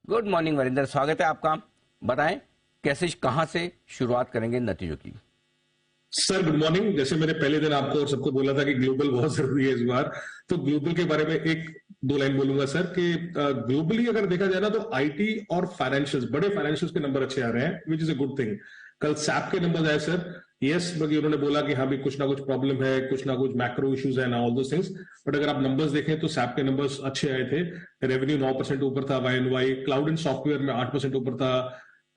Good morning Varinder, स्वागत है आपका। बताएं कैसे कहां से शुरुआत करेंगे नतीजों की। Sir good morning. जैसे मैंने पहले दिन आपको और सबको बोला था कि ग्लोबल बहुत जरूरी है इस बार, तो ग्लोबल के बारे में एक दो लाइन बोलूंगा सर कि ग्लोबली अगर देखा जाए ना तो आईटी और फाइनेंशियल्स, बड़े फाइनेंशियल्स के नंबर अच्छे आ रहे हैं, which is a good thing. कल सैप के नंबर आए सर। यस, बल्कि उन्होंने बोला कि हाँ भी कुछ ना कुछ प्रॉब्लम है, कुछ ना कुछ मैक्रो इश्यूज है ना, ऑल दो थिंग्स। बट अगर आप नंबर्स देखें तो सैप के नंबर्स अच्छे आए थे। रेवेन्यू 9% ऊपर था Y N Y, cloud and software में 8% ऊपर था,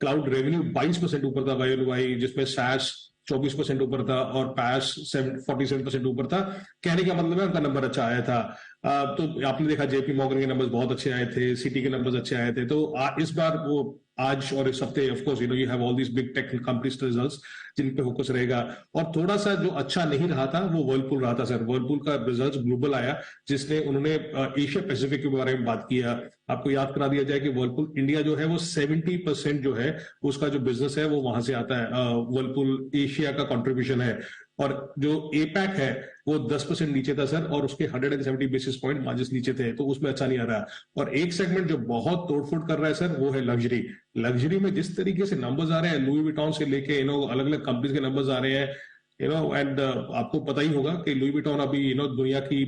क्लाउड रेवेन्यू 22% ऊपर था वाई एन वाई, जिसमें सैस 24% ऊपर था और पैस 47% ऊपर था। कहने का मतलब है उनका नंबर अच्छा आया था। तो आपने देखा जेपी मॉर्गन के नंबर्स बहुत अच्छे आए थे, सिटी के नंबर्स अच्छे आए थे। तो इस बार वो आज और इस हफ्ते of course you have all these big tech companies results जिन पे फोकस रहेगा। और थोड़ा सा जो अच्छा नहीं रहा था वो वर्लपूल रहा था सर। वर्लपूल का रिजल्ट ग्लोबल आया, जिसने उन्होंने एशिया पैसिफिक के बारे में बात किया। आपको याद करा दिया जाए कि वर्लपूल इंडिया जो है वो 70% जो है उसका जो बिजनेस है वो वहां से आता है। वर्लपूल एशिया का कंट्रीब्यूशन है। और जो एपैक है वो 10% नीचे था सर, और उसके 170 बेसिस पॉइंट मार्जिन नीचे थे, तो उसमें अच्छा नहीं आ रहा। और एक सेगमेंट जो बहुत तोड़फोड़ कर रहा है सर वो है लग्जरी। लग्जरी में जिस तरीके से नंबर्स आ रहे हैं, लुई विटॉन से लेके अलग अलग कंपनीज के नंबर्स आ रहे हैं। एंड आपको पता ही होगा कि लुई विटॉन अभी दुनिया की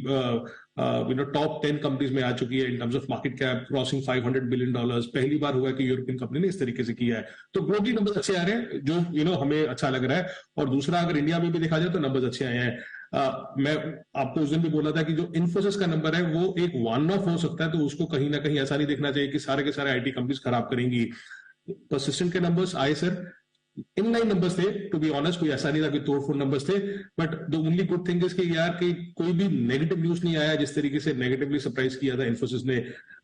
टॉप 10 कंपनीज में आ चुकी है इन terms of market cap, crossing $500 billion. पहली बार हुआ है कि यूरोपियन कंपनी ने इस तरीके से किया है। तो ग्लोबली नंबर्स अच्छे आ रहे हैं, जो हमें अच्छा लग रहा है। और दूसरा, अगर इंडिया में भी देखा जाए तो नंबर्स अच्छे आए हैं। मैं आपको उस दिन भी बोला था कि जो इन्फोसिस का नंबर है वो एक वन ऑफ हो सकता है, तो उसको कहीं ना कहीं ऐसा नहीं देखना चाहिए कि सारे के सारे आईटी कंपनीज खराब करेंगी। परसिस्टेंट के नंबर्स आए सर, इनलाइन नंबर्स थे, टू बी ऑनेस्ट। कोई ऐसा नहीं था कि तोड़फोड़ नंबर्स थे। But the only good thing is कि यार कि कोई भी नेगेटिव न्यूज नहीं आया जिस तरीके से नेगेटिवली सरप्राइज किया था इन्फोसिस ने।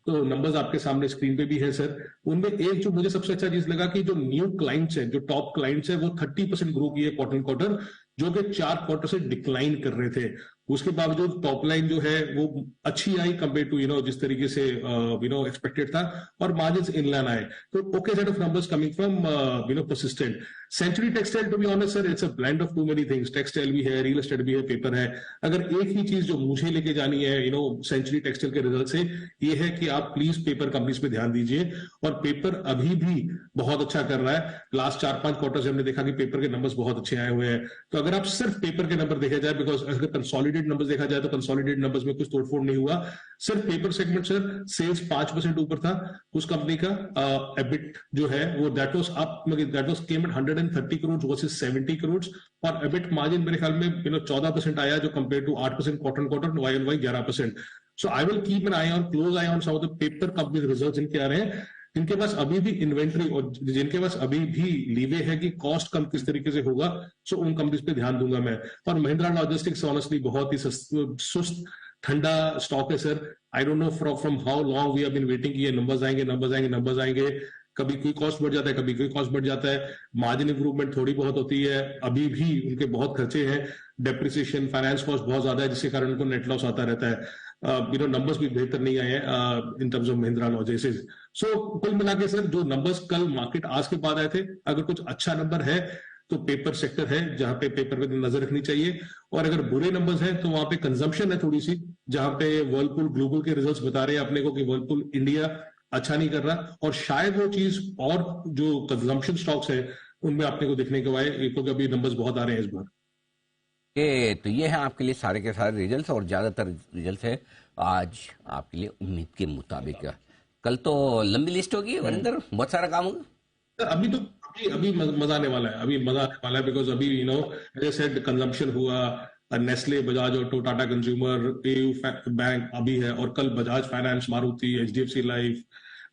तो नंबर्स आपके सामने स्क्रीन पे भी है सर। उनमें एक जो मुझे सबसे अच्छा चीज लगा कि जो न्यू क्लाइंट्स है, जो टॉप क्लाइंट्स है, वो 30% ग्रो किए क्वार्टर क्वार्टर, जो कि 4 क्वार्टर से डिक्लाइन कर रहे थे। उसके बावजूद टॉप लाइन जो है वो अच्छी आई कंपेयर टू जिस तरीके से एक्सपेक्टेड था, और मार्जिन इनलाइन आए। तो okay set of numbers coming from Persistent. Century Textile, to be honest sir, it's a blend of too many things. Textile भी है, रियल एस्टेट भी है, पेपर है। अगर एक ही चीज जो मुझे लेके जानी है सेंचुरी टेक्सटाइल के रिजल्ट से, ये है कि आप प्लीज पेपर कंपनीज पे ध्यान दीजिए। और पेपर अभी भी बहुत अच्छा कर रहा है। लास्ट 4-5 क्वार्टर से हमने देखा कि पेपर के नंबर्स बहुत अच्छे आए हुए हैं। तो अगर आप सिर्फ पेपर के नंबर देखा जाए, बिकॉज अगर कंसोलिडेटेड नंबर्स देखा जाए तो कंसोलिडेटेड नंबर्स में कुछ तोड़फोड़ नहीं हुआ। सिर्फ पेपर सेगमेंट सर, सेल्स 5% ऊपर था उस कंपनी का। एबिट जो है वो that was came at 130 crore versus 70 crore. और एबिट मार्जिन मेरे ख्याल में 14% आया, जो compare to 8% quarter quarter, Y N Y 11%। So I will keep an eye on, close eye on some of the paper company results इनके आ रहे हैं, जिनके पास अभी भी इन्वेंट्री और जिनके पास अभी भी लीवे है कि कॉस्ट कम किस तरीके से होगा। सो उन कंपनीज पे ध्यान दूंगा मैं। और महिंद्रा लॉजिस्टिक्स ऑनेस्टली बहुत ही सुस्त ठंडा स्टॉक है sir. I don't know from how long we have been waiting कि ये नंबर्स आएंगे, नंबर्स आएंगे, नंबर्स आएंगे। कभी कोई कॉस्ट बढ़ जाता है, कभी कोई कॉस्ट बढ़ जाता है। मार्जिन इंप्रूवमेंट थोड़ी बहुत होती है, अभी भी उनके बहुत खर्चे हैं। डेप्रिसिएशन, फाइनेंस कॉस्ट बहुत ज्यादा है, जिसके कारण उनको नेट लॉस आता रहता है। नंबर्स भी बेहतर नहीं आए हैं in terms of Mahindra logistics. So कुल मिला के सर, जो नंबर्स कल मार्केट आज के बाद आए थे, अगर कुछ अच्छा नंबर है तो पेपर सेक्टर है, जहां पे पेपर पे नजर रखनी चाहिए। और अगर बुरे नंबर्स हैं तो वहां पे कंजम्पशन है थोड़ी सी, जहां पे वर्लपूल ग्लोबल के रिजल्ट्स बता रहे हैं अपने को कि वर्लपूल इंडिया अच्छा नहीं कर रहा। और शायद वो चीज और जो कंजम्पशन स्टॉक्स है उनमें आपने को देखने को आए, क्योंकि अभी नंबर्स बहुत आ रहे हैं इस बार। तो ये है आपके लिए सारे के सारे रिजल्ट्स, और ज्यादातर रिजल्ट्स है आज आपके लिए उम्मीद के मुताबिक। कल तो लंबी लिस्ट होगी वरिंदर, बहुत सारा काम होगा। अभी तो अभी मजा आने वाला है, अभी मजा आने वाला है, बिकॉज अभी जैसे सेड कंजम्पशन हुआ। Nestle, Bajaj auto, Tata consumer, AU bank अभी है, और कल Bajaj finance, Maruti, HDFC life,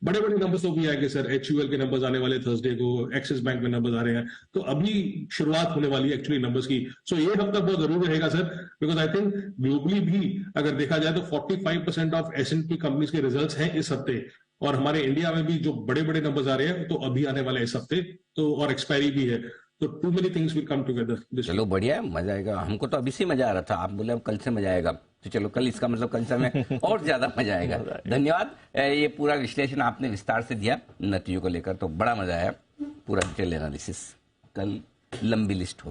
बड़े बड़े नंबर्स तो भी आएंगे सर। एचयूएल के नंबर्स आने वाले थर्सडे को, एक्सिस बैंक में नंबर्स आ रहे हैं। तो अभी शुरुआत होने वाली है एक्चुअली नंबर्स की। सो ये हफ्ता बहुत जरूरी रहेगा sir, because I think globally भी अगर देखा जाए तो 45% ऑफ एस&पी कंपनीज के रिजल्ट्स हैं इस हफ्ते। और हमारे इंडिया में भी जो बड़े बड़े नंबर्स आ रहे हैं तो अभी आने वाले इस हफ्ते, तो और एक्सपायरी भी है। तो too many things will come together. चलो बढ़िया है, मजा आएगा। हमको तो अभी से मजा आ रहा था, आप बोले अब कल से मजा आएगा, तो चलो कल इसका मतलब कल से हमें और ज्यादा मजा आएगा। धन्यवाद, ये पूरा विश्लेषण आपने विस्तार से दिया नतीजों को लेकर, तो बड़ा मजा आया। पूरा डिटेल एनालिसिस, कल लंबी लिस्ट होगी।